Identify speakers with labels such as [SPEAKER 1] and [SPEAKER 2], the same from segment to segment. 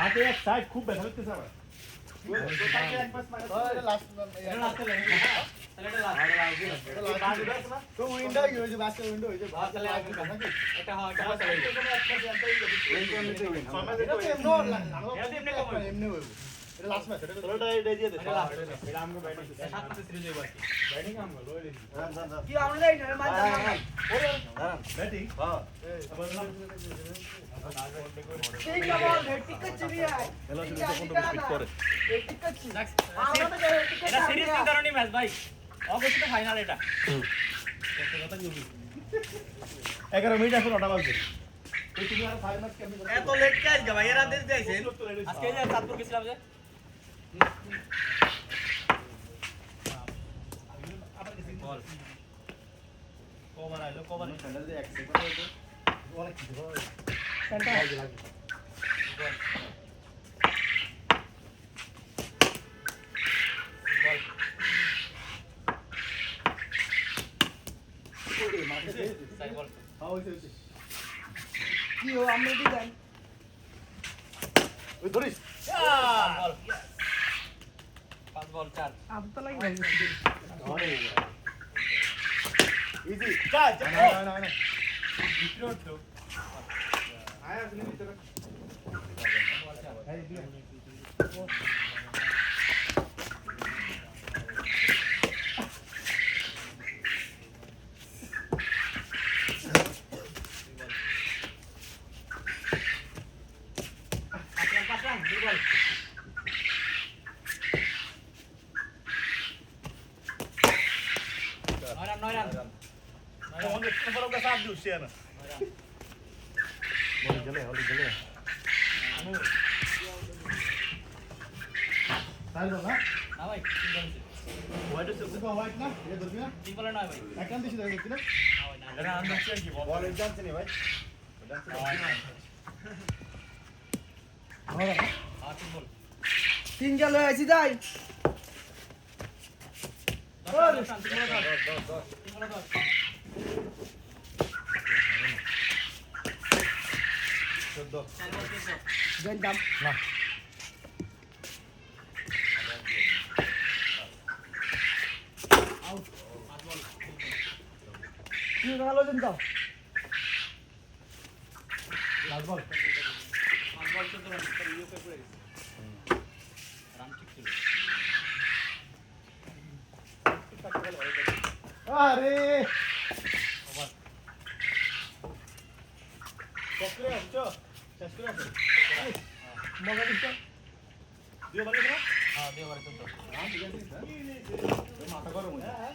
[SPEAKER 1] হাতে এক সাইড খুব ব্যথা করতেছে আমার তো উইন্ডো কি হয়েছে বাসের উইন্ডো হয়েছে এমনি হইব এটা লাস্ট ম্যাচ এটা তোরটা এটা দিয়ে দে এটা আমগো ব্যাটিং সাত ম্যাচে সিরিজ হইব ব্যাটিং আমগো লই নি কি অনলাইন মার ব্যাটিং হ্যাঁ ঠিক না বল ঠিক আছে রিয়া এলো শুরু তো কোন স্পিড করে ঠিক আছে এটা সিরিজ তিন কারণে ম্যাচ ভাই অবশ্যই ফাইনাল এটা কত নিবি 11 মিনিট এখন ওটা বাজে তুই তুমি আর 5 ম্যাচ কেমনে এত লেট কে আজকে ভাই এরা দেশ যাইছেন আজকে যে চাঁদপুর গেছিলাম যে আবার কিছু বল কভার আইলো কভার হ্যান্ডেল দিয়ে 1 সেকেন্ড হইছে অনেক কিছু হয় সেন্টার লাগে বল সাই বল হাউ ইজ ইট কি ও আমরা দি দেন ওই ধরিস বল 5 বল 4 আব তো লাগি ইজি চাল না ভিতর তো আয়া তুমি ভিতর এই দি তিন গেল আছি যাই আরে চক্রে আসছো চক্রে আসো মগা দিছো দিও বলে না হ্যাঁ দিও বলে তো হ্যাঁ ঠিক আছে মাথা গরম হয়ে হ্যাঁ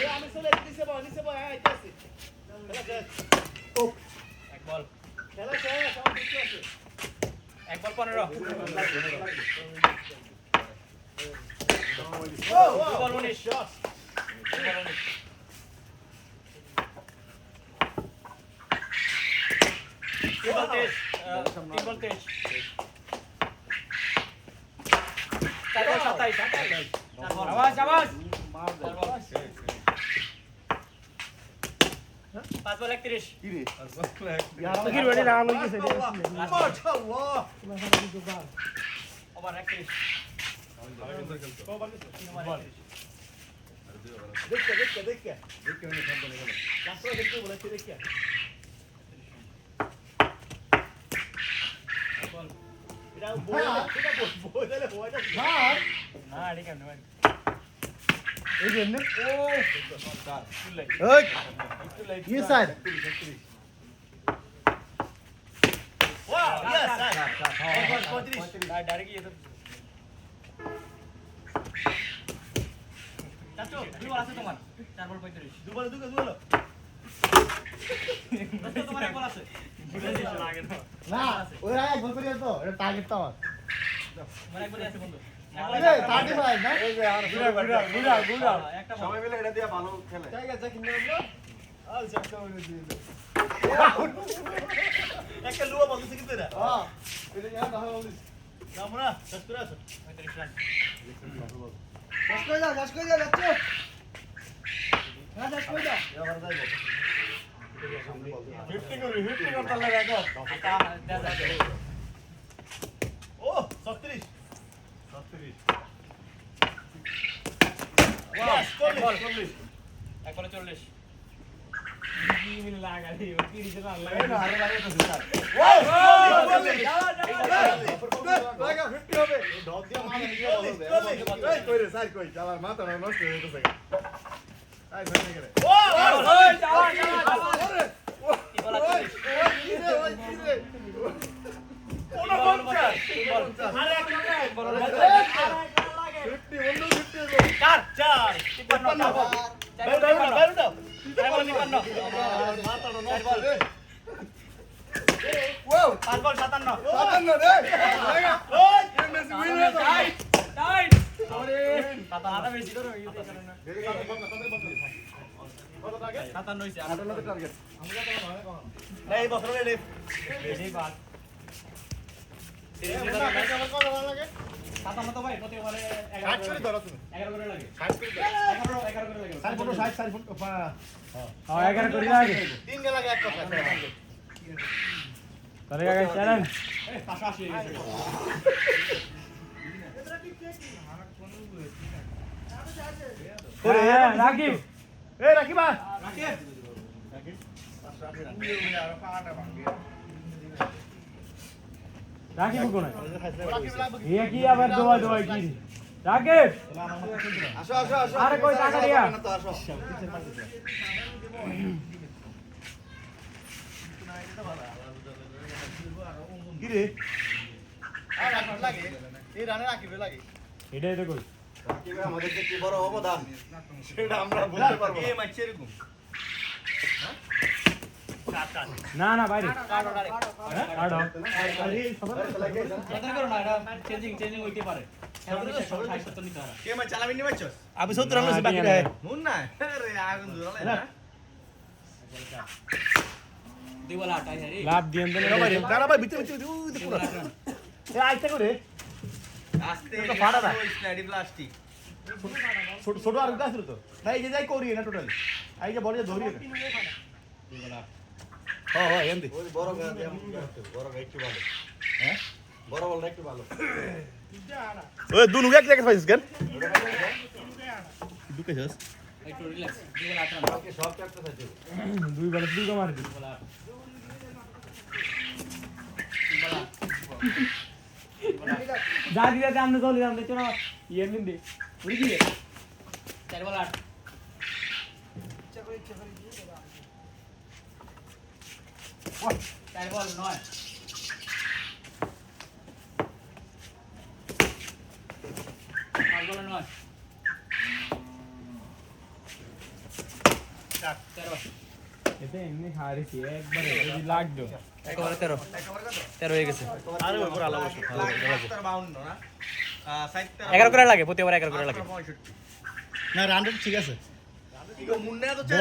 [SPEAKER 1] এই আমি চলে দিছে বল আইতাছে খেলা শেষ ও এক বল খেলা শেষ সব ঠিক আছে এক বল 15 ও বল 19 শট সবাই মিলে এটা দিয়ে ভালো খেলে একটা লুয়া বলতেছে কিন্তু এটা এটা যা ভালো বলিস আমরা শেষ করে আসো 35 রান শেষ করে যাও যাচ্ছো না শেষ করে যাও এবার যাইবো 50 করতে লাগে বল 40 এক বলে 40 কি মিল লাগালি কি দিছে না লাগে না আরে লাগে তো স্যার লাগা 50 হবে ডগ দিয়া মাথা নিয়ে বলবে এই কই রে স্যার কই চালার মাথা নষ্ট হয়ে গেছে আই ভাই গেলে ওই চালা কি বলা কি রে কোন বলছা আরে এক লাগে বড় লাগে 50 বন্ধু 50 চার চার 52 দাও চার বল 52 মাথাটা নষ্ট রে ওয়াও 5 বল 57 57 রে লাগা ওই এমএসি উইন হয়ে টাইট টাইট আরে আটা বেশি করো এই কারণে দেরি কাজ বন্ধ তাদের বন্ধ কত টার্গেট 57 হইছে 58 টার্গেট আমরা তো হয় কোন এই বছর রে বেশি বাদ সিরিজ কত লাগে 57 ভাই প্রতি ওভারে 11 করে ধরো তুমি 11 করে লাগে 60 করে 11 করে লাগে 60 ফুট 60 ফুট হ্যাঁ 11 করে লাগে 3 গে লাগে এক কথা তাহলে গাইস চ্যালেঞ্জ এই পাশাপাশি হয়ে গেছে ওরে রাকিব এই রাকিব রাকিব রাকিব কোন এ কি আবার দোয়া দোয়া কি রাকিব আসো আসো আসো আরে কই টাকা দিয়া তো আসো কি রে আর রাকিব লাগে এই রানে রাকিব লাগে এটাই তো কই রাকিব আমাদের কি বড় অবদান সেটা আমরা বলতে পারবো এই ম্যাচ এরকম না না বাইরে কাটো কাটো আরে সবার লাগে কথা করো না এটা চেঞ্জিং হইতে পারে কে ম্যাচ চালাবি নি ম্যাচ আবি 70 রান বাকি রে মুন না আরে আগুন ধরালে না দিওয়ালা আটাই রে লাভ দিয়েন দেন দাঁড়া ভাই ভিতরে ভিতরে ওই দেখো এ আইতে করে আস্তে তো ফাড়া দা স্লাইডি প্লাস্টিক ছোট ছোট আর গাছ তো তাই যে যাই করি না টোটাল আই যে বলে ধরি না দিওয়ালা হ্যাঁ হ্যাঁ এমনি ওই বড় গাছ বড় গাছ একটু ভালো হ্যাঁ বড় বলটা একটু ভালো ওই দুনু এক জায়গায় পাইছিস কেন দুকেছস একটু রিল্যাক্স দিওয়ালা আটা ওকে সব ক্যাপ্টার আছে দুই বল দুই মার দি দিওয়ালা যা দিদা আমনে চলে যাম দেখো না ইয়ে নিন দে উড়ি গিয়ে চার বল আট ইচ্ছা করে চার বল 9 পাঁচ বল 9 চার 13 এটা এমনি হারিছি একবার যদি লাগতো একবারে 13 হয়ে গেছে আরে ওই পুরো আলাদা বসে 52 না 11 করে লাগে প্রতি ওভার 11 করে লাগে না রান রেট ঠিক আছে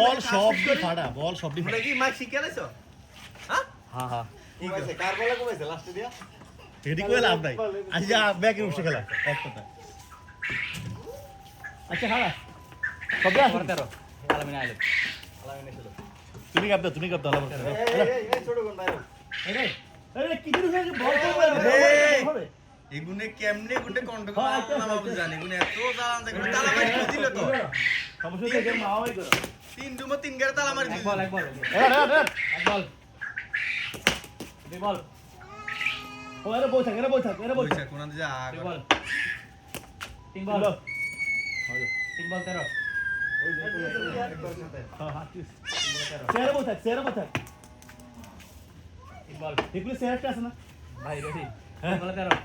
[SPEAKER 1] বল সব দি ফাড়া বল সব দি ফাড়া কি মাইক শিখাইছো হ্যাঁ হ্যাঁ হ্যাঁ ঠিক আছে কার বলে কমাইছে লাস্টে দিয়া হেডি কই লাভ নাই আজ যা ব্যাকে উঠে খেলা এক কথা আচ্ছা খালা সব আছে 13 আলামিনা আইলে ছিল তুমি কাপ দাও আলামিনা এই ছোট কোন বাইরে আরে আরে কি দিন হয়ে বল হবে এগুনে কেমনে গুটে কন্ট্রোল না বাবু জানি গুনে এত জালান দেখো তালা মারি দিল তো সমস্যা থেকে মাওয়াই করো 3 ডুমো 3 গেরে তালা মারি এক বল এক বল দুই বল ও আরে বই থাক কোন দিকে যা দুই বল 3 বল 3 বল 13 ওই যে একবার সাথে হ্যাঁ হাত সেরে বই থাক বল এগুলো সেরেটা আছে না ভাই রেডি হ্যাঁ বল 13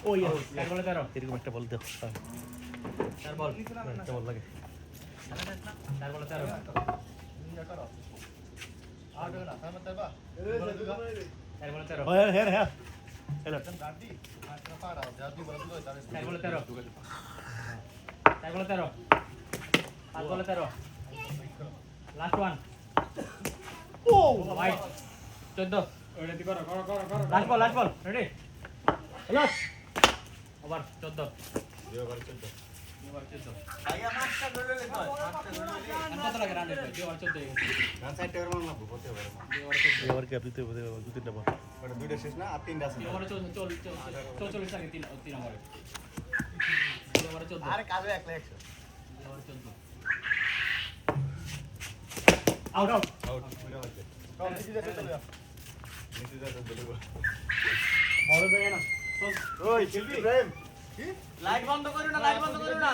[SPEAKER 1] ও ইয়েস এক বল 13 এরকম একটা বল দাও চার বল একটা বল লাগে চার বল 13 আর দেখ না সামনে দেবা চার বল 13 হ্যাঁ হ্যালো গাড়ি আটটা পাড়া যাদি বল তো তারে চার বল 13 চার বল 13 পাঁচ বল 13 লাস্ট ওয়ান ও ভাই 14 রেডি করো লাস্ট বল রেডি লাস্ট ওভার 14 ওভার 14 ভাই আমারটা ধরে লে কত লাগে run rate over 14 run side টাকার মান লাগবে প্রতি ওভারে ওভার কে দিতে হবে দু তিনটা বল ওটা দুইটা শেষ না আর তিনটা আছে ওভারে 44 লাগে 3 ওভারে 14 আরে কাজে 1 100 আউট আউট
[SPEAKER 2] আউট
[SPEAKER 1] কম নিচে যেতে চলে যা বড় বেগে না ওই খেলবি প্রেম
[SPEAKER 3] লাইট বন্ধ করো না, লাইট বন্ধ করো না।